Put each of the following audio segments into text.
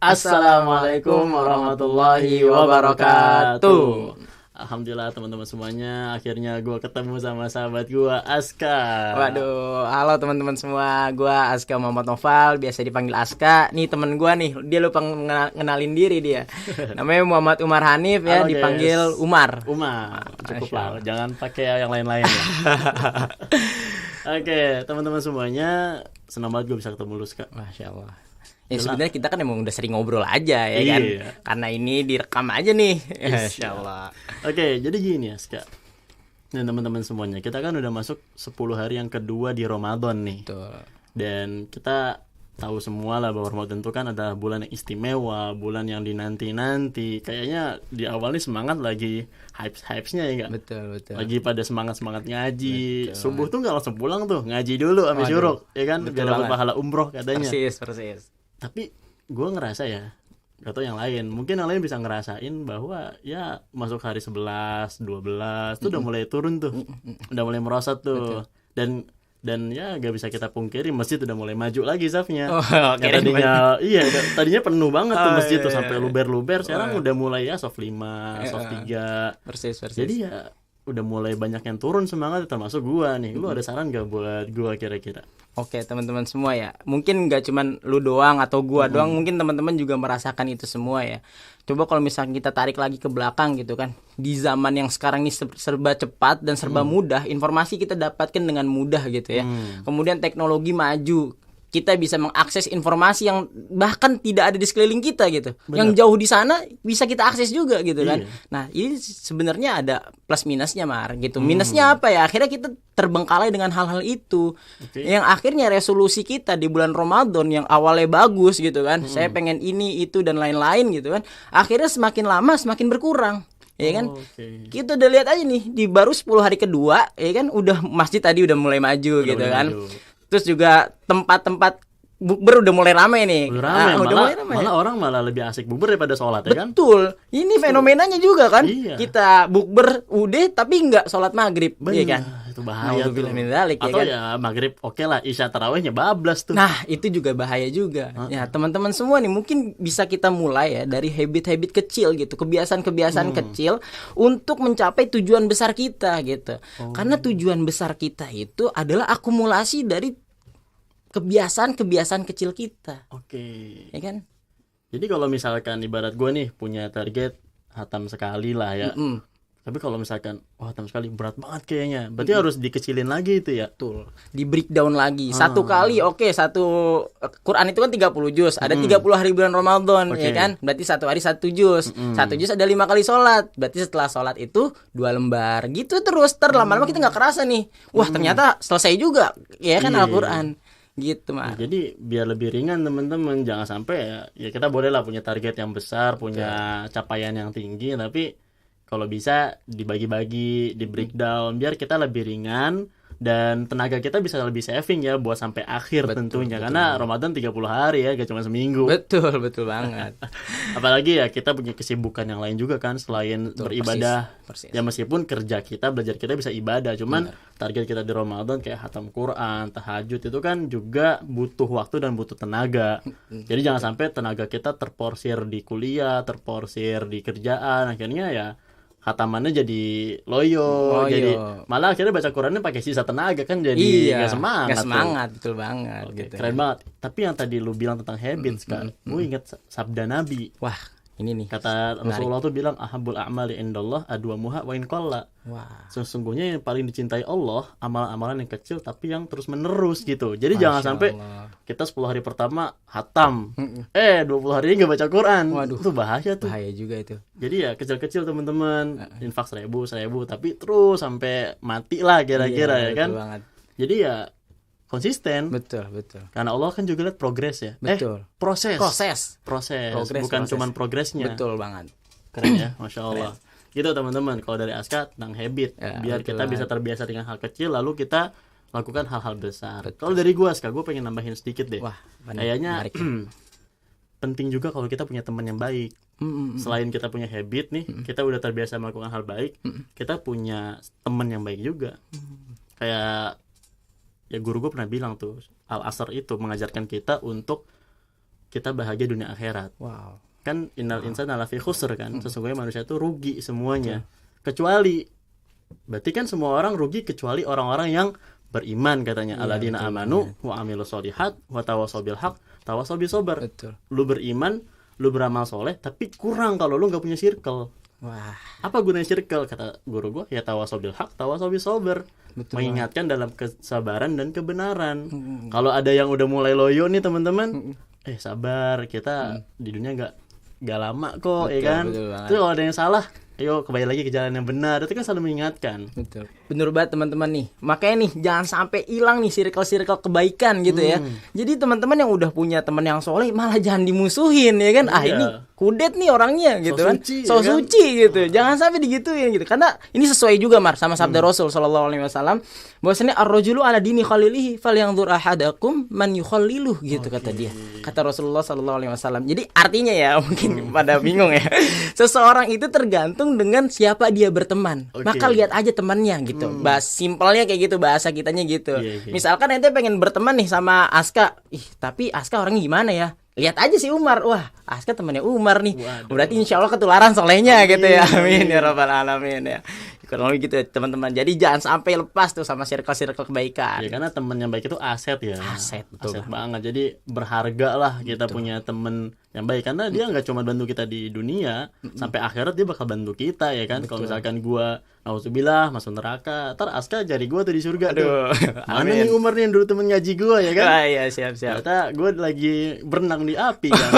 Assalamualaikum warahmatullahi wabarakatuh. Alhamdulillah teman-teman semuanya, akhirnya gue ketemu sama sahabat gue Aska. Waduh, halo teman-teman semua, gue Aska Muhammad Noval, biasa dipanggil Aska. Nih temen gue nih, dia lupa ngenalin diri dia. Namanya Muhammad Umar Hanif ya, Halo, dipanggil guys. Umar. Cukup Masya lah, Allah. jangan pakai yang lain-lain ya. Oke, teman-teman semuanya, senang banget gue bisa ketemu lu, Ska. Masya Allah. Ya sebenarnya kita kan emang udah sering ngobrol aja ya kan. Iya. Karena ini direkam aja nih. Yes, Masya Allah. Oke, jadi gini ya, Ska. Nah, teman-teman semuanya, kita kan udah masuk 10 hari yang kedua di Ramadan nih. Betul. Dan kita tahu semua lah bahwa Ramadan itu kan adalah bulan yang istimewa, bulan yang dinanti-nanti. Kayaknya di awal nih semangat lagi hypes-hypesnya ya enggak? Betul. Lagi pada semangat-semangat ngaji. Betul. Subuh tuh nggak langsung pulang tuh, ngaji dulu sama Waduh. syuruk, ya kan? Betul Biar dapat banget. pahala umroh katanya. Persis. Tapi gue ngerasa ya, gak tau yang lain, mungkin yang lain bisa ngerasain bahwa ya masuk hari 11, 12 tuh udah mulai turun tuh, udah mulai merosot tuh. Dan ya gak bisa kita pungkiri, masjid udah mulai maju lagi safnya. Oh, Ya, tadinya penuh banget tuh Oh, masjid iya, tuh iya. sampai luber-luber. Sekarang Oh, iya. udah mulai ya soft 5, soft 3. Persis. Jadi ya udah mulai banyak yang turun semangat, termasuk gua nih. Lu ada saran gak buat gua kira-kira? Oke teman-teman semua ya, mungkin nggak cuman lu doang atau gua doang, mungkin teman-teman juga merasakan itu semua ya. Coba kalau misalnya kita tarik lagi ke belakang gitu kan, di zaman yang sekarang ini serba cepat dan serba mudah, informasi kita dapatkan dengan mudah gitu ya. Kemudian teknologi maju, kita bisa mengakses informasi yang bahkan tidak ada di sekeliling kita gitu. Yang jauh di sana bisa kita akses juga gitu kan. Iya. Nah, ini sebenarnya ada plus minusnya Mar gitu. Minusnya apa ya? Akhirnya kita terbengkalai dengan hal-hal itu. Oke. Yang akhirnya resolusi kita di bulan Ramadan yang awalnya bagus gitu kan. Saya pengen ini, itu dan lain-lain gitu kan. Akhirnya semakin lama semakin berkurang. Ya kan? Oke. Kita udah lihat aja nih di baru 10 hari kedua ya kan udah masjid tadi udah mulai maju gitu mulai kan. maju. Terus juga tempat-tempat bukber udah mulai ramai nih. Udah rame, Udah mulai ramai. malah orang malah lebih asik bubur daripada sholat ya kan? Betul. Ini fenomenanya juga kan. Iya. Kita bukber udah tapi nggak sholat maghrib, ya kan? Itu bahaya tuh. Nauzubillah min dzalik, ya Atau kan? ya maghrib oke lah, isya tarawihnya bablas tuh. Nah, itu juga bahaya juga. Ya, teman-teman semua nih mungkin bisa kita mulai ya dari habit-habit kecil gitu, kebiasaan-kebiasaan kecil untuk mencapai tujuan besar kita gitu. Karena tujuan besar kita itu adalah akumulasi dari kebiasaan-kebiasaan kecil kita, Oke. ya kan? Jadi kalau misalkan ibarat gue nih punya target hatam sekali lah ya. Tapi kalau misalkan hatam sekali berat banget kayaknya, berarti harus dikecilin lagi itu ya. Betul. Di breakdown lagi. Satu kali satu Quran itu kan 30 juz. Ada 30 hari bulan Ramadan, Oke. ya kan? Berarti satu hari satu juz. Satu juz ada 5 kali sholat. Berarti setelah sholat itu 2 lembar. Gitu terus. Lama-lama kita nggak kerasa nih. Wah, ternyata selesai juga. Ya kan Iya. Al-Quran. Gitu, Mar. Jadi biar lebih ringan teman-teman, jangan sampai ya kita boleh lah punya target yang besar, punya capaian yang tinggi, tapi kalau bisa dibagi-bagi, di breakdown biar kita lebih ringan dan tenaga kita bisa lebih saving ya buat sampai akhir tentunya. Karena Ramadan 30 hari ya, gak cuma seminggu. Betul banget. Apalagi ya kita punya kesibukan yang lain juga kan selain beribadah. persis. Ya meskipun kerja kita, belajar kita bisa ibadah, cuman target kita di Ramadan kayak hatam Quran, tahajud itu kan juga butuh waktu dan butuh tenaga. Jadi jangan sampai tenaga kita terporsir di kuliah, terporsir di kerjaan, akhirnya ya khatamannya jadi loyo, jadi malah akhirnya baca Qurannya pakai sisa tenaga kan, jadi Iya. gak semangat. Nggak tuh. semangat, betul banget. Oke, Gitu. keren banget. Tapi yang tadi lu bilang tentang habits kan, gue inget sabda Nabi. Wah, ini nih. Kata Rasulullah tuh bilang ahabul a'mali indallah adwamuha wa in qalla. Wah. Sesungguhnya yang paling dicintai Allah amalan-amalan yang kecil tapi yang terus menerus gitu. Jadi jangan sampai Allah. kita 10 hari pertama hatam. 20 hari nggak baca Quran. Waduh. Itu bahaya tuh. Bahaya juga itu. Jadi ya kecil-kecil teman-teman, infak 1000 tapi terus sampai mati lah kira-kira ya Iya, kan. betul banget. Jadi ya konsisten. Betul. Karena Allah kan juga lihat progres ya. Betul. Proses. Progres, Bukan proses. cuman progresnya. Betul banget. Keren ya, Masya Allah. Gitu teman-teman, kalau dari Aska tentang habit, Ya, biar betul kita bisa banget. terbiasa dengan hal kecil, lalu kita lakukan hal-hal besar. Betul. Kalau dari gua Aska, gua pengen nambahin sedikit deh. Wah, Kayaknya menarik. penting juga kalau kita punya teman yang baik. Selain kita punya habit nih, kita udah terbiasa melakukan hal baik, kita punya teman yang baik juga. Kayak ya guru gue pernah bilang tuh, Al-Asr itu mengajarkan kita untuk kita bahagia dunia akhirat. Wow. Kan innal insana lafi khusr kan, sesungguhnya manusia itu rugi semuanya. Kecuali berarti kan semua orang rugi kecuali orang-orang yang beriman katanya. Alladzina amanu wa amilus solihat wa tawassaw bil haq tawassaw bis sabr. Betul. Lu beriman, lu beramal soleh, tapi kurang kalau lu nggak punya circle. Wah. Apa gunanya circle? Kata guru gua, ya tawassaw bil haq tawassaw bis sabr. Mengingatkan dalam kesabaran dan kebenaran. Kalau ada yang udah mulai loyo nih teman-teman, sabar, kita di dunia nggak lama kok, Betul, ya kan. betul banget. Terus kalau ada yang salah, ayo kembali lagi ke jalan yang benar. Itu kan selalu mengingatkan. Betul. Bener banget teman-teman nih. Makanya nih jangan sampai hilang nih circle-circle kebaikan gitu ya. Jadi teman-teman yang udah punya teman yang soleh malah jangan dimusuhin ya kan. Ah Iya. ini kudet nih orangnya gitu kan. suci, So ya kan? suci gitu. Jangan sampai digituin gitu. Karena ini sesuai juga Mar sama sabda Rasul sallallahu alaihi wasallam bahwasanya ar-rajulu ala dini khalilihi falyanzur ahadakum man yukhalliluh gitu kata dia. Kata Rasulullah sallallahu alaihi wasallam. Jadi artinya ya mungkin pada bingung ya. Seseorang itu tergantung dengan siapa dia berteman. Oke. Maka lihat aja temannya gitu. Bahas simpelnya kayak gitu, bahasa kitanya gitu. Iya. Misalkan ente pengen berteman nih sama Aska. Tapi Aska orangnya gimana ya? Lihat aja si Umar. Wah, Aska temannya Umar nih. Waduh. Berarti insya Allah ketularan solehnya gitu ya. Amin. Amin ya rabbal alamin ya. Kurang lebih gitu ya, teman-teman. Jadi jangan sampai lepas tuh sama circle-circle kebaikan. Ya karena teman yang baik itu aset ya. Aset, betul banget. Jadi berharga lah kita punya teman yang baik karena dia nggak cuma bantu kita di dunia, sampai akhirat dia bakal bantu kita ya kan. Kalau misalkan gua nauzubillah masuk neraka, ntar Aska jari gua tuh di surga tuh. Aduh. Mana Amin. nih Umar nih yang dulu temen ngaji gua ya kan? Ah, iya siap-siap. Ternyata gua lagi berenang di api kan.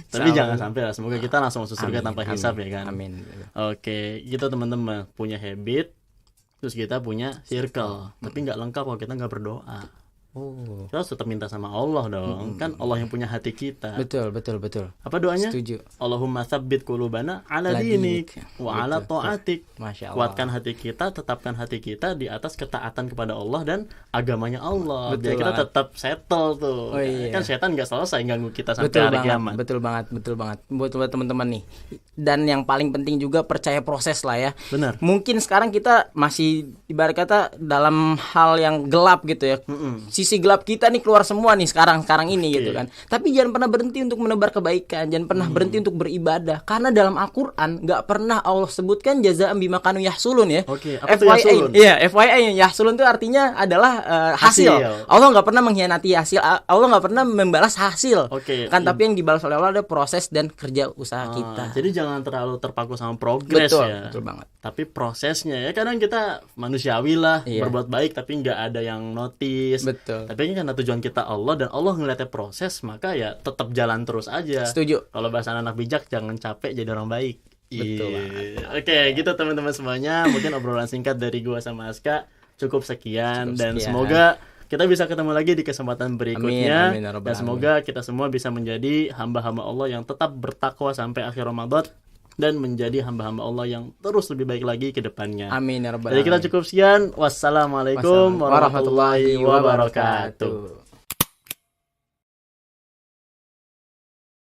Tapi Sama. jangan sampai lah. Semoga kita langsung masuk surga tanpa hisab ya kan. Amin. Oke, kita teman-teman punya habit, terus kita punya circle. Tapi nggak lengkap kalau kita nggak berdoa. Oh. Kita harus tetap minta sama Allah dong. Kan Allah yang punya hati kita. Betul. Apa doanya? Setuju. Allahumma tsabbit qulubana ala Ala dinik dinik. wa ala ta'atik. Masya Allah. Kuatkan hati kita, tetapkan hati kita di atas ketaatan kepada Allah dan agamanya Allah. Betul Biar kita banget. tetap settle tuh. Oh, iya. Kan setan nggak selesai ganggu kita sampai Betul hari banget, kiamat. betul banget. Buat teman-teman nih. Dan yang paling penting juga percaya proses lah ya. Benar. Mungkin sekarang kita masih ibarat kata dalam hal yang gelap gitu ya. Sisi gelap kita nih keluar semua nih sekarang ini gitu kan. Tapi jangan pernah berhenti untuk menebar kebaikan, jangan pernah berhenti untuk beribadah. Karena dalam Al-Qur'an enggak pernah Allah sebutkan jazaa'an bima kanu yahsulun ya. Oke, apa tuh yahsulun? Iya, FYI yahsulun itu artinya adalah hasil. Hasil. Allah nggak pernah mengkhianati hasil. Allah nggak pernah membalas hasil. Oke. Kan tapi yang dibalas oleh Allah ada proses dan kerja usaha kita. Jadi jangan terlalu terpaku sama progres Betul, ya. betul banget. Tapi prosesnya ya kadang kita manusiawi lah, Iya. berbuat baik tapi nggak ada yang notice. Betul. Tapi ini karena tujuan kita Allah dan Allah ngeliatnya proses, maka ya tetap jalan terus aja. Setuju. Kalau bahasa anak bijak, jangan capek jadi orang baik. Betul Iya. Oke, gitu teman-teman semuanya. Mungkin obrolan singkat dari gua sama Aska cukup sekian dan sekian. semoga kita bisa ketemu lagi di kesempatan berikutnya. Amin, ya rabbal Dan semoga kita semua bisa menjadi hamba-hamba Allah yang tetap bertakwa sampai akhir Ramadan dan menjadi hamba-hamba Allah yang terus lebih baik lagi ke depannya. Amin ya rabbal Jadi kita alamin. cukup sekian. Wassalamualaikum warahmatullahi wabarakatuh.